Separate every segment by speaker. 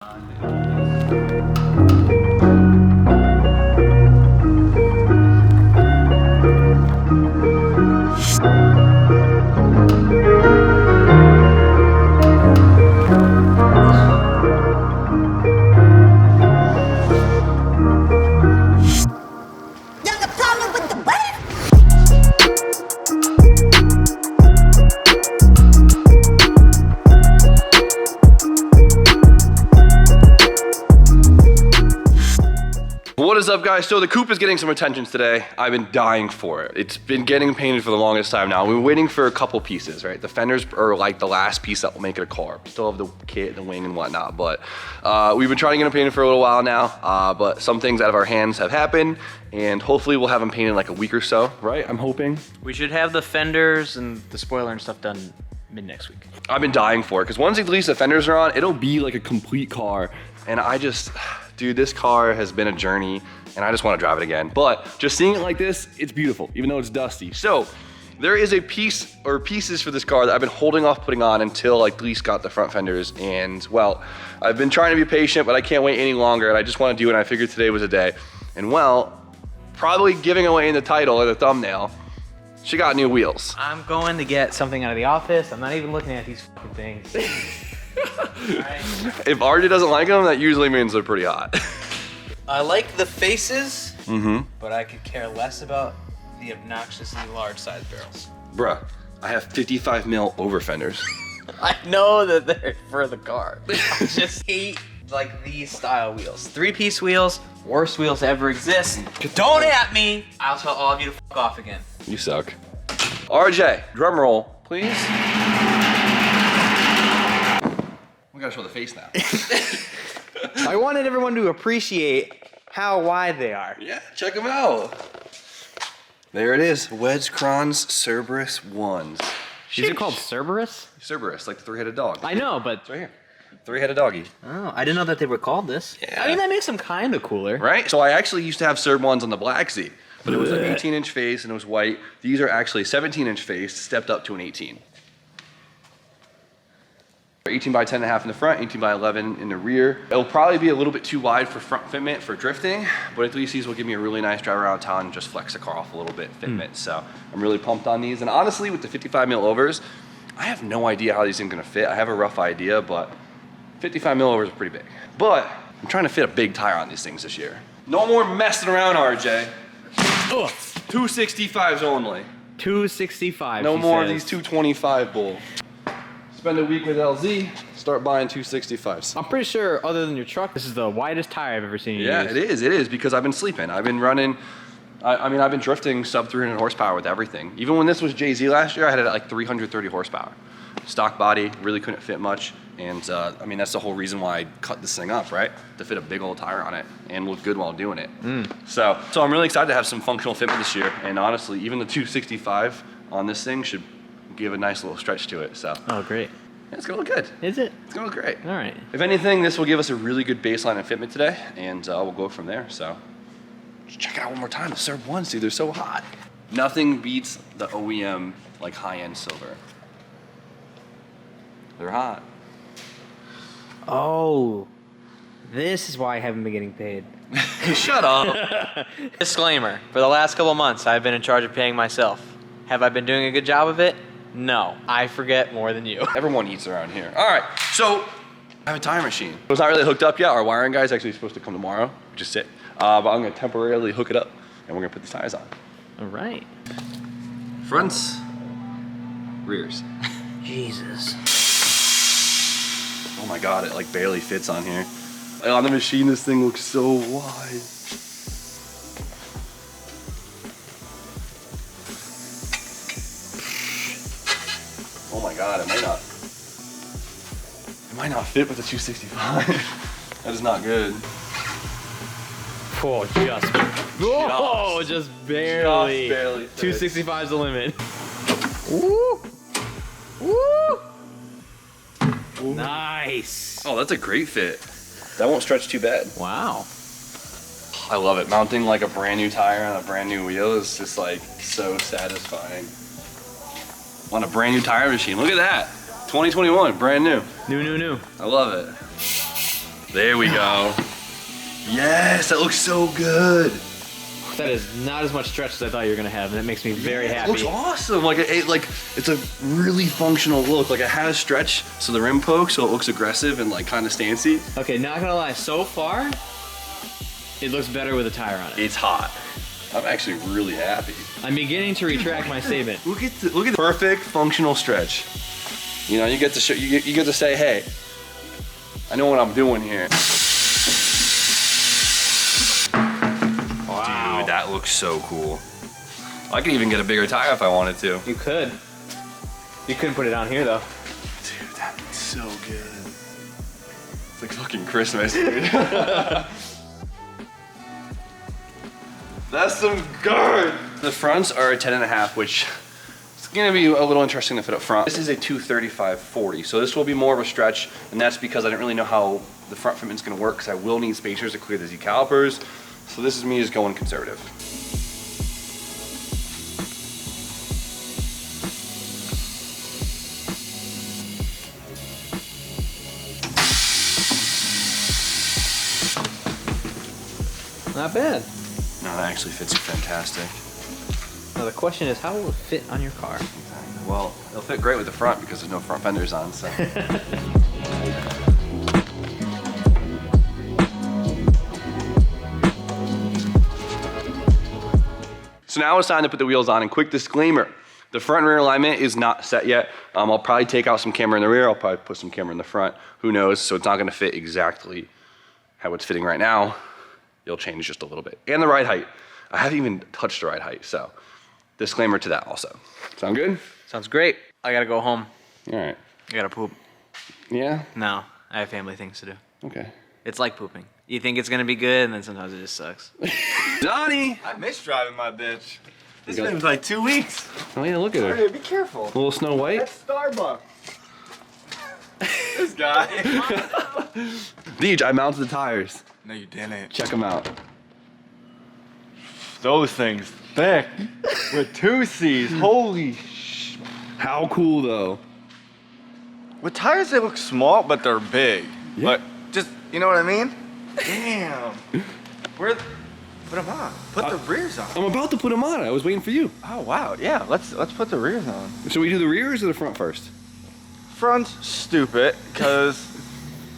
Speaker 1: What is up, guys? So the coupe is getting some attention today. I've been dying for it. It's been getting painted for the longest time now. We've been waiting for a couple pieces, right? The fenders are like the last piece that will make it a car. We still have the kit, the wing and whatnot, but we've been trying to get them painted for a little while now, but some things out of our hands have happened, and hopefully we'll have them painted in like a week or so, right? I'm hoping. We should have the fenders and the spoiler and stuff done mid next week. I've been dying for it, because once at least the fenders are on, it'll be like a complete car, and I just, dude, this car has been a journey, and I just want to drive it again. But just seeing it like this, it's beautiful, even though it's dusty. So there is a piece or pieces for this car that I've been holding off putting on until I at least got the front fenders. And well, I've been trying to be patient, but I can't wait any longer. And I just want to do it. And I figured today was a day. And well, probably giving away in the title or the thumbnail, she got new wheels.
Speaker 2: I'm going to get something out of the office. I'm not even looking at these fucking things.
Speaker 1: Right. If RJ doesn't like them, that usually means they're pretty hot.
Speaker 2: I like the faces, but I could care less about the obnoxiously large size barrels.
Speaker 1: Bruh, I have 55 mil over fenders.
Speaker 2: I know that they're for the car. I just hate like these style wheels. 3-piece wheels, worst wheels to ever exist. Don't at me. I'll tell all of you to fuck off again.
Speaker 1: You suck. RJ, drum roll, please. We gotta show the face now.
Speaker 2: I wanted everyone to appreciate how wide they are.
Speaker 1: Yeah, check them out. There it is, Wedge Kron's Cerberus 1s.
Speaker 2: These are called Cerberus?
Speaker 1: Cerberus, like the three-headed dog.
Speaker 2: I know, but...
Speaker 1: It's right here. Three-headed doggy.
Speaker 2: Oh, I didn't know that they were called this.
Speaker 1: Yeah.
Speaker 2: I mean, that makes them kind of cooler.
Speaker 1: Right? So I actually used to have Cerb 1s on the black seat, but it was an 18-inch face and it was white. These are actually 17-inch face, stepped up to an 18. 18 by 10.5 in the front, 18 by 11 in the rear. It'll probably be a little bit too wide for front fitment for drifting, but at least these will give me a really nice drive around town and just flex the car off a little bit fitment. So I'm really pumped on these. And honestly, with the 55 mil overs, I have no idea how these things are gonna fit. I have a rough idea, but 55 mil overs are pretty big. But I'm trying to fit a big tire on these things this year. No more messing around, RJ. Ugh. 265s only.
Speaker 2: 265.
Speaker 1: No more of these 225 bull. Spend a week with LZ, start buying 265s.
Speaker 2: I'm pretty sure, other than your truck, this is the widest tire I've ever seen you use.
Speaker 1: It is, because I've been sleeping. I've been running, I've been drifting sub 300 horsepower with everything. Even when this was Jay-Z last year, I had it at like 330 horsepower. Stock body, really couldn't fit much. And I mean, that's the whole reason why I cut this thing up, right? To fit a big old tire on it and look good while doing it. So I'm really excited to have some functional fitment this year. And honestly, even the 265 on this thing should give a nice little stretch to it. So.
Speaker 2: Oh, great.
Speaker 1: Yeah, it's gonna look good.
Speaker 2: Is it?
Speaker 1: It's gonna look great.
Speaker 2: All right.
Speaker 1: If anything, this will give us a really good baseline and fitment today, and we'll go from there. So, just check it out one more time. The Cerb 1s, dude, they're so hot. Nothing beats the OEM, like high-end silver. They're hot.
Speaker 2: Oh, this is why I haven't been getting paid.
Speaker 1: Shut up.
Speaker 3: Disclaimer, for the last couple months, I've been in charge of paying myself. Have I been doing a good job of it? No, I forget more than you.
Speaker 1: Everyone eats around here. All right, so I have a tire machine. It's not really hooked up yet. Our wiring guy's actually supposed to come tomorrow, which is sick. But I'm gonna temporarily hook it up, and we're gonna put these tires on.
Speaker 2: All right.
Speaker 1: Fronts, rears.
Speaker 2: Jesus.
Speaker 1: Oh my God, it like barely fits on here. Like, on the machine, this thing looks so wide. Oh my God, it might not fit with the 265. That is not good.
Speaker 2: Oh, just barely.
Speaker 1: Just barely fits.
Speaker 2: 265 is the limit. Woo! Woo! Nice.
Speaker 1: Oh, that's a great fit. That won't stretch too bad.
Speaker 2: Wow.
Speaker 1: I love it. Mounting like a brand new tire on a brand new wheel is just like so satisfying. On a brand new tire machine. Look at that. 2021, brand new.
Speaker 2: New.
Speaker 1: I love it. There we go. Yes, that looks so good.
Speaker 3: That is not as much stretch as I thought you were gonna have, and that makes me very
Speaker 1: It
Speaker 3: happy.
Speaker 1: looks awesome. Like it's a really functional look. Like it has stretch, so the rim pokes, so it looks aggressive and like kind of stancy.
Speaker 3: Okay, not gonna lie, so far, it looks better with a tire on it.
Speaker 1: It's hot. I'm actually really happy.
Speaker 3: I'm beginning to retract my statement.
Speaker 1: Look at the perfect functional stretch. You know, you get to show, you get to say, hey, I know what I'm doing here. Wow. Dude, that looks so cool. I could even get a bigger tire if I wanted to.
Speaker 3: You could. You couldn't put it on here though.
Speaker 1: Dude, that looks so good. It's like fucking Christmas, dude. That's some good. The fronts are a 10.5, which is gonna be a little interesting to fit up front. This is a 235/40, so this will be more of a stretch, and that's because I didn't really know how the front fitment's gonna work, because I will need spacers to clear the Z calipers. So this is me just going conservative.
Speaker 3: Not bad.
Speaker 1: No, that actually fits fantastic.
Speaker 3: Now the question is, how will it fit on your car?
Speaker 1: Well, it'll fit great with the front because there's no front fenders on, so. So now it's time to put the wheels on, and quick disclaimer, the front and rear alignment is not set yet. I'll probably take out some camera in the rear, I'll probably put some camera in the front, who knows, so it's not gonna fit exactly how it's fitting right now. It'll change just a little bit. And the ride height. I haven't even touched the ride height, so disclaimer to that also. Sound good?
Speaker 3: Sounds great. I gotta go home.
Speaker 1: All right.
Speaker 3: I gotta poop.
Speaker 1: Yeah?
Speaker 3: No, I have family things to do.
Speaker 1: Okay.
Speaker 3: It's like pooping. You think it's gonna be good, and then sometimes it just sucks.
Speaker 1: Donnie!
Speaker 4: I miss driving my bitch. It's
Speaker 1: You got-
Speaker 4: been like 2 weeks.
Speaker 1: Oh yeah, look at her.
Speaker 4: Hey, be careful.
Speaker 1: Little Snow White.
Speaker 4: That's Starbucks. This guy.
Speaker 1: Deej, I mounted the tires.
Speaker 4: No, you didn't.
Speaker 1: Check them out.
Speaker 4: Those things thick with 2 C's. Holy sh!
Speaker 1: How cool though.
Speaker 4: With tires, they look small, but they're big.
Speaker 1: Yeah.
Speaker 4: But just, you know what I mean? Damn. Where? Put them on. Put the rears on.
Speaker 1: I'm about to put them on. I was waiting for you.
Speaker 4: Oh wow, yeah. Let's put the rears on.
Speaker 1: Should we do the rears or the front first?
Speaker 4: Front's stupid, cause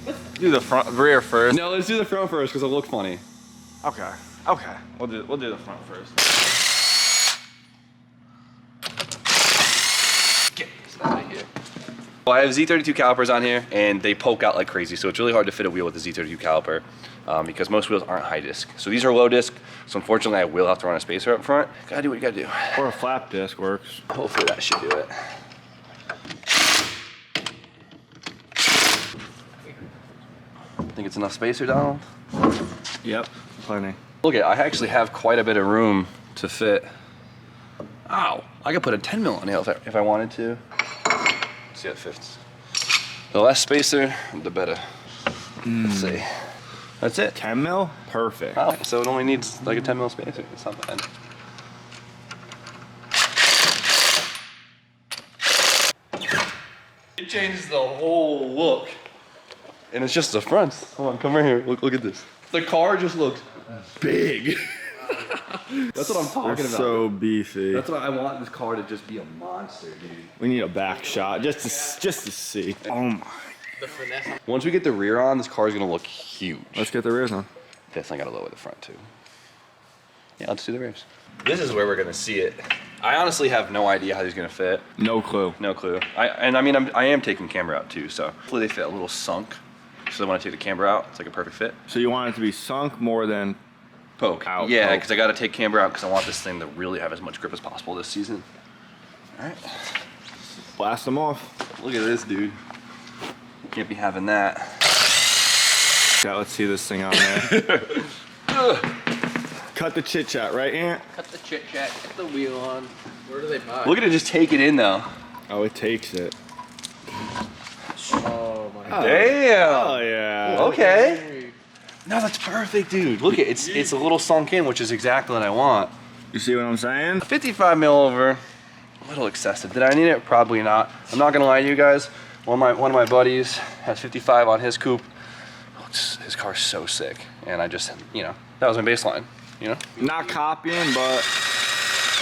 Speaker 4: let's do the rear first.
Speaker 1: No, let's do the front first because it'll look funny.
Speaker 4: Okay. Okay. We'll do the front first.
Speaker 1: Get this out of here. Well, I have Z32 calipers on here, and they poke out like crazy, so it's really hard to fit a wheel with a Z32 caliper because most wheels aren't high disc. So these are low disc, so unfortunately I will have to run a spacer up front. Gotta do what you gotta do.
Speaker 4: Or a flap disc works.
Speaker 1: Hopefully that should do it. Think it's enough spacer, Donald?
Speaker 4: Yep. Plenty.
Speaker 1: Look at, I actually have quite a bit of room to fit. Ow, I could put a 10 mil on it if I wanted to. Let's see how it fits. The less spacer, the better. Let's see. That's it.
Speaker 4: 10 mil? Perfect.
Speaker 1: Oh, so it only needs like a 10 mil spacer. It's not bad. It changes the whole look. And it's just the fronts. Hold on, come right here. Look at this. The car just looks big. That's what I'm talking
Speaker 4: They're
Speaker 1: about.
Speaker 4: so beefy.
Speaker 1: That's what I want this car to just be a monster, dude.
Speaker 4: We need a back shot just to see. Oh my.
Speaker 1: Once we get the rear on, this car is gonna look huge.
Speaker 4: Let's get the rears on.
Speaker 1: Definitely gotta lower the front too. Yeah, let's do the rears. This is where we're gonna see it. I honestly have no idea how these are gonna fit.
Speaker 4: No clue.
Speaker 1: No clue. I am taking camber out too, so hopefully they fit a little sunk. So when I take the camber out, it's like a perfect fit.
Speaker 4: So you want it to be sunk more than
Speaker 1: Poke.
Speaker 4: Out,
Speaker 1: Yeah,
Speaker 4: poke.
Speaker 1: because I gotta take camber out because I want this thing to really have as much grip as possible this season. All right.
Speaker 4: blast them off.
Speaker 1: Look at this, dude. Can't be having that.
Speaker 4: Yeah, let's see this thing on there. Cut the chit chat, right, Ant?
Speaker 3: Cut the chit chat, get the wheel on. Where do they buy?
Speaker 1: Look at it just take it in though.
Speaker 4: Oh, it takes it.
Speaker 3: Oh my god.
Speaker 1: Damn.
Speaker 4: Oh yeah.
Speaker 1: Okay. No, that's perfect, dude. Look at it's a little sunk in, which is exactly what I want.
Speaker 4: You see what I'm saying?
Speaker 1: 55 mil over, a little excessive. Did I need it? Probably not. I'm not gonna lie to you guys. One of my buddies has 55 on his coupe. Looks his car's so sick, and I just, you know, that was my baseline, you know?
Speaker 4: Not copying, but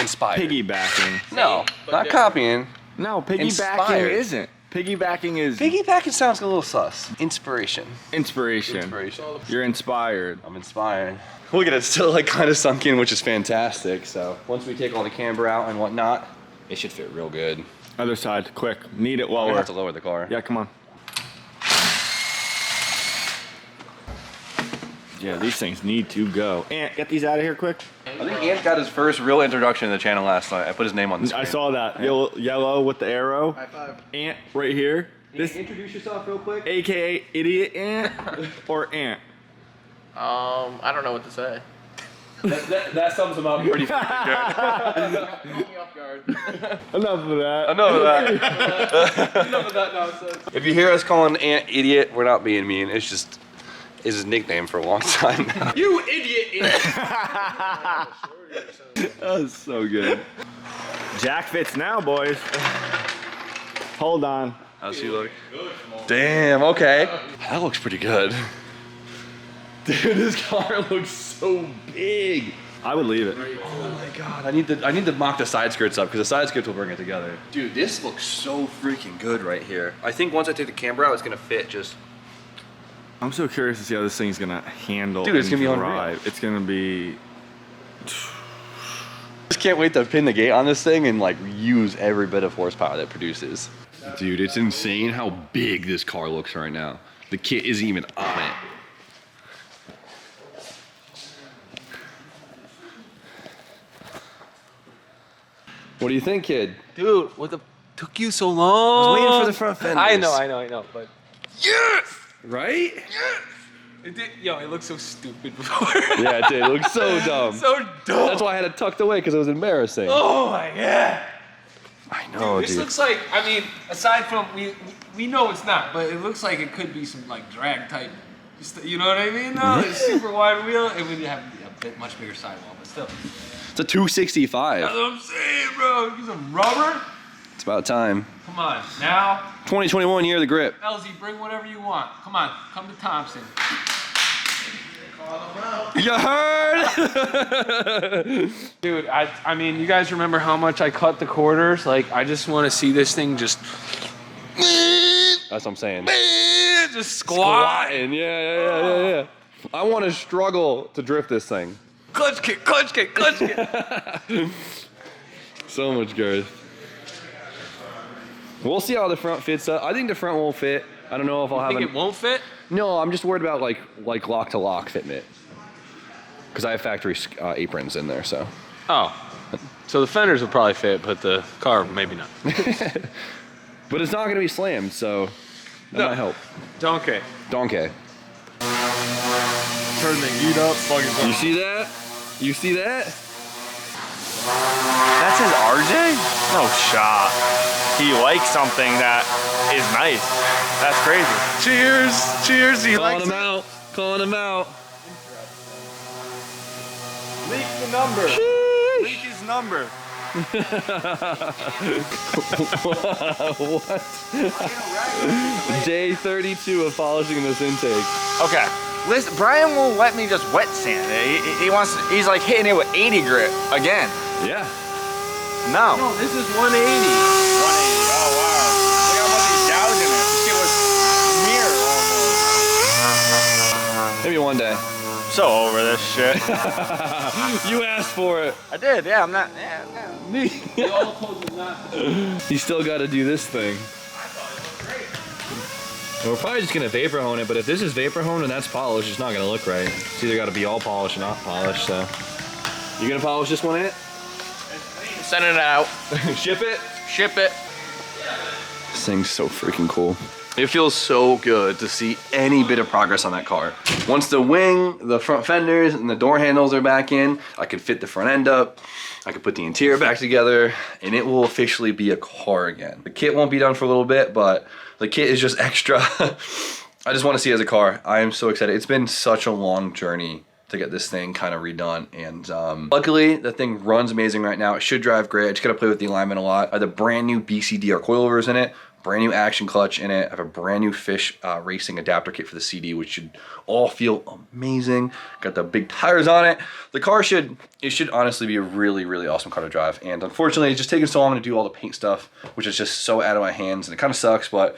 Speaker 1: Inspired.
Speaker 4: piggybacking.
Speaker 1: No, not copying.
Speaker 4: No, piggybacking
Speaker 1: Inspired.
Speaker 4: isn't. Piggybacking is
Speaker 1: Piggybacking sounds a little sus. Inspiration.
Speaker 4: inspiration.
Speaker 1: Inspiration.
Speaker 4: You're inspired.
Speaker 1: I'm inspired. Look at it, it's still like kind of sunk in, which is fantastic. So once we take all the camber out and whatnot, it should fit real good.
Speaker 4: Other side, quick. Need it
Speaker 1: We're
Speaker 4: while
Speaker 1: gonna
Speaker 4: we're.
Speaker 1: have to lower the car.
Speaker 4: Yeah, come on. Yeah, these things need to go. Ant, get these out of here quick.
Speaker 1: I think Ant got his first real introduction to the channel last night. I put his name on the screen.
Speaker 4: I saw that yellow with the arrow.
Speaker 2: High five.
Speaker 4: Ant right here. This,
Speaker 1: Introduce yourself real quick.
Speaker 4: AKA idiot ant or ant.
Speaker 2: I don't know what to say.
Speaker 1: That sums him up pretty fucking good.
Speaker 2: Caught me off guard.
Speaker 4: Enough of that.
Speaker 1: Enough of that.
Speaker 2: Enough of that nonsense.
Speaker 1: If you hear us calling Ant idiot, we're not being mean. It's just is his nickname for a long time now.
Speaker 2: You idiot!
Speaker 4: That was so good. Jack fits now, boys. Hold on.
Speaker 1: How's she look? Damn, okay. That looks pretty good. Dude, this car looks so big.
Speaker 4: I would leave it.
Speaker 1: Oh my god, I need to mock the side skirts up because the side skirts will bring it together. Dude, this looks so freaking good right here. I think once I take the camber out, it's gonna fit just.
Speaker 4: I'm so curious to see how this thing's gonna handle.
Speaker 1: Dude, it's
Speaker 4: and
Speaker 1: gonna be unreal.
Speaker 4: drive. It's gonna be.
Speaker 1: Just can't wait to pin the gate on this thing and like use every bit of horsepower that produces. Dude, it's insane how big this car looks right now. The kit isn't even on it. What do you think, kid?
Speaker 3: Dude, what the took you so long?
Speaker 1: I was waiting for the front fenders.
Speaker 3: I know, but
Speaker 1: Yes! Right?
Speaker 3: it did, yo, it looked so stupid before.
Speaker 1: Yeah, it did. It looks so dumb.
Speaker 3: so dumb.
Speaker 1: That's why I had it tucked away because it was embarrassing.
Speaker 3: Oh my god.
Speaker 1: I know,
Speaker 5: This
Speaker 1: dude.
Speaker 5: looks like, I mean, aside from, we know it's not, but it looks like it could be some like drag type, you know what I mean? No, it's super wide wheel. It would have a bit much bigger sidewall, but still.
Speaker 1: It's a 265.
Speaker 5: That's what I'm saying, bro. Get some rubber.
Speaker 1: It's about time.
Speaker 5: Come on, now,
Speaker 1: 2021 year of the grip.
Speaker 5: LZ, bring whatever you want. Come on, come to Thompson.
Speaker 1: You heard?
Speaker 5: Dude, I mean, you guys remember how much I cut the quarters? Like, I just want to see this thing just
Speaker 1: That's what I'm saying.
Speaker 5: just squat.
Speaker 1: Squatting. Yeah. I want to struggle to drift this thing.
Speaker 5: Clutch kick, clutch kick, clutch kick.
Speaker 1: So much girth. We'll see how the front fits up. I think the front won't fit. I don't know if I'll have
Speaker 5: Think it won't fit?
Speaker 1: No, I'm just worried about like lock to lock fitment. Because I have factory aprons in there, so.
Speaker 5: Oh. So the fenders will probably fit, but the car maybe not.
Speaker 1: But it's not going to be slammed, so that might help.
Speaker 5: Donkey.
Speaker 1: Donkey.
Speaker 4: Turn the heat up. Fucking.
Speaker 1: You see that? You see that?
Speaker 6: That's his RJ? No shot. He likes something that is nice. That's crazy. Cheers. Cheers. He
Speaker 1: Calling
Speaker 6: likes
Speaker 1: him out. Calling him out.
Speaker 6: Leak the number. Leak his number.
Speaker 1: What? Day 32 of polishing this intake.
Speaker 6: Okay.
Speaker 4: Listen, Brian won't let me just wet sand it. He wants. He's like hitting it with 80 grit again.
Speaker 1: Yeah.
Speaker 4: No.
Speaker 5: No, this is 180.
Speaker 6: 180. Oh wow. Look how much he's gouging it. This shit was mirror almost.
Speaker 1: Maybe one day.
Speaker 6: So over this shit.
Speaker 1: You asked for it.
Speaker 4: I did. Yeah, I'm not. Yeah.
Speaker 5: We all told him not to.
Speaker 1: You still got to do this thing. We're probably just gonna vapor hone it, but if this is vapor honed and that's polished, it's not gonna look right. It's either gotta be all polished or not polished, so. You gonna polish this one, Ant?
Speaker 2: Send it out.
Speaker 1: Ship it?
Speaker 2: Ship it.
Speaker 1: This thing's so freaking cool. It feels so good to see any bit of progress on that car. Once the wing, the front fenders, and the door handles are back in, I could fit the front end up, I could put the interior back together, and it will officially be a car again. The kit won't be done for a little bit, but the kit is just extra. I just want to see it as a car. I am so excited. It's been such a long journey to get this thing kind of redone, and luckily the thing runs amazing right now. It should drive great. I just gotta play with the alignment a lot. I have the brand new BCDR coilovers in it. brand new action clutch in it. I have a brand new Fish racing adapter kit for the CD, which should all feel amazing. Got the big tires on it. The car should honestly be a really, really awesome car to drive. And unfortunately, it's just taking so long to do all the paint stuff, which is just so out of my hands, and it kind of sucks, but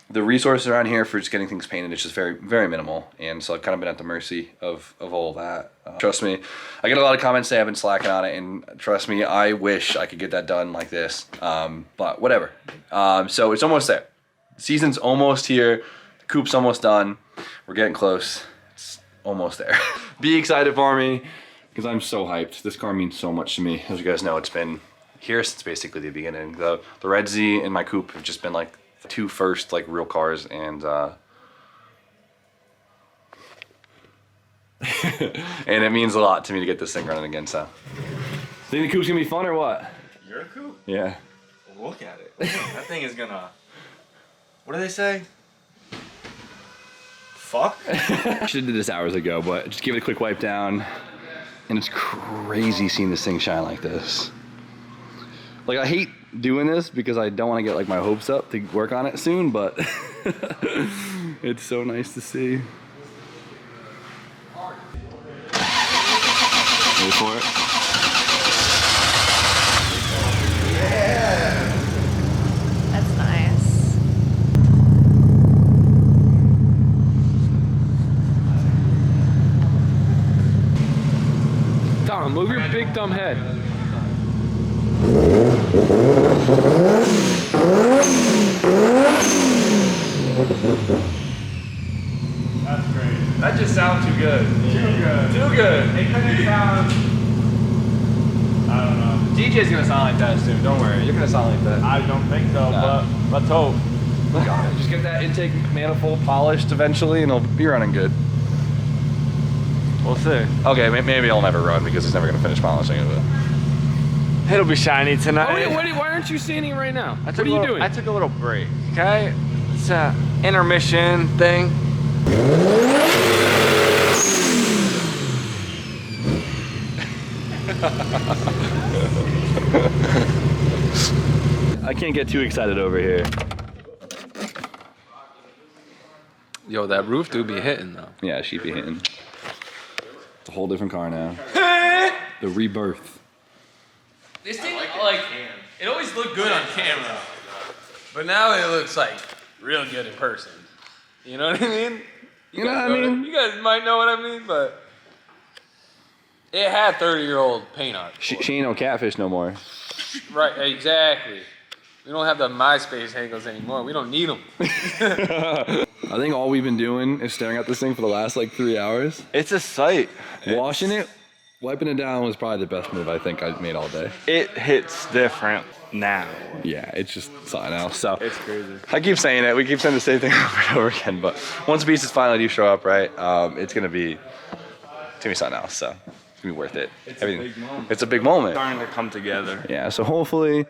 Speaker 1: the resources around here for just getting things painted, it's just very, very minimal. And so I've kind of been at the mercy of all that. Trust me, I get a lot of comments saying I've been slacking on it, and trust me, I wish I could get that done like this, but whatever. So it's almost there. The season's almost here. The coupe's almost done. We're getting close. It's almost there. Be excited for me, because I'm so hyped. This car means so much to me. As you guys know, it's been here since basically the beginning. The Red Z and my coupe have just been like the two first like real cars, and and it means a lot to me to get this thing running again. So, think the coupe's gonna be fun or what?
Speaker 4: Your coupe?
Speaker 1: Yeah.
Speaker 4: Look at it. That thing is gonna. What do they say? Fuck.
Speaker 1: I should have did this hours ago, but just give it a quick wipe down, and it's crazy seeing this thing shine like this. Like, I hate doing this because I don't want to get like my hopes up to work on it soon, but it's so nice to see. Wait for it.
Speaker 7: That's nice.
Speaker 5: Tom, move your big dumb head.
Speaker 6: That's great. That just sounds too good. Too good. Too good. It couldn't sound. I don't know.
Speaker 5: DJ's gonna sound like that soon. Don't worry, you're gonna sound like that.
Speaker 6: I don't think so, but let's hope.
Speaker 1: Just get that intake manifold polished eventually, and it'll be running good.
Speaker 6: We'll see.
Speaker 1: Okay, maybe I'll never run because it's never gonna finish polishing it. But
Speaker 6: It'll be shiny tonight.
Speaker 5: Oh, wait, why aren't you standing right now? What are you doing?
Speaker 6: I took a little break. Okay, it's a intermission thing.
Speaker 1: I can't get too excited over here.
Speaker 5: Yo, that roof do be hitting though.
Speaker 1: Yeah, she'd be hitting. It's a whole different car now. The rebirth.
Speaker 5: This thing, like, it always looked good on camera, but now it looks like real good in person. You know what I mean?
Speaker 1: You know what I mean?
Speaker 5: You guys might know what I mean, but it had 30-year-old paint on it.
Speaker 1: She ain't no catfish no more.
Speaker 5: Right, exactly. We don't have the MySpace handles anymore. We don't need them.
Speaker 1: I think all we've been doing is staring at this thing for the last like 3 hours.
Speaker 6: It's a sight.
Speaker 1: Washing it, wiping it down was probably the best move I think I've made all day.
Speaker 6: It hits different now.
Speaker 1: Yeah, it's just something else. So
Speaker 6: It's crazy.
Speaker 1: I keep saying it. We keep saying the same thing over and over again. But once the pieces finally do show up, right, it's gonna be something else. So it's gonna be worth it.
Speaker 6: It's a big moment.
Speaker 1: It's a big moment.
Speaker 6: Starting to come together.
Speaker 1: Yeah. So hopefully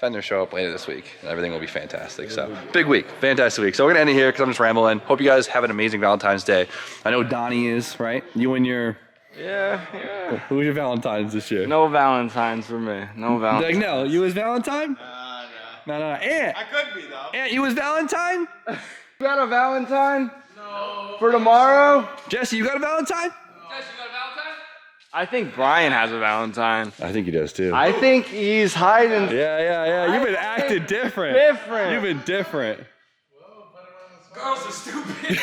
Speaker 1: Fenders show up later this week and everything will be fantastic. So big week, fantastic week. So we're gonna end it here because I'm just rambling. Hope you guys have an amazing Valentine's Day. I know Donnie is, right? You and your
Speaker 6: Yeah.
Speaker 1: who's your Valentine's this year?
Speaker 6: No Valentine's for me. No Valentine's.
Speaker 1: Like, no, you was Valentine? No. Aunt.
Speaker 4: I could be though.
Speaker 1: Aunt, you was Valentine?
Speaker 6: You got a Valentine? No. For tomorrow?
Speaker 1: Jesse, you got a Valentine?
Speaker 6: I think Brian has a Valentine.
Speaker 1: I think he does too.
Speaker 6: I think he's hiding.
Speaker 1: Yeah. You've been acting different.
Speaker 6: Different.
Speaker 1: You've been different.
Speaker 5: Girls are stupid.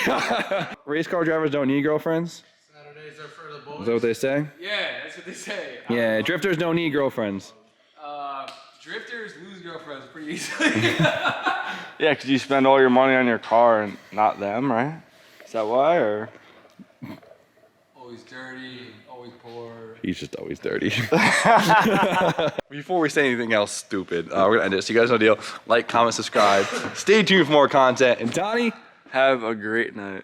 Speaker 1: Race car drivers don't need girlfriends?
Speaker 5: Saturdays are for the boys.
Speaker 1: Is that what they say?
Speaker 5: Yeah, that's what they say.
Speaker 1: Yeah, drifters don't need girlfriends.
Speaker 5: Drifters lose girlfriends pretty easily.
Speaker 6: Yeah, because you spend all your money on your car and not them, right? Is that why, or?
Speaker 5: Always dirty, always poor.
Speaker 1: He's just always dirty. Before we say anything else stupid, we're gonna end it. So you guys know the deal. Like, comment, subscribe. Stay tuned for more content. And Donnie,
Speaker 6: Have a great night.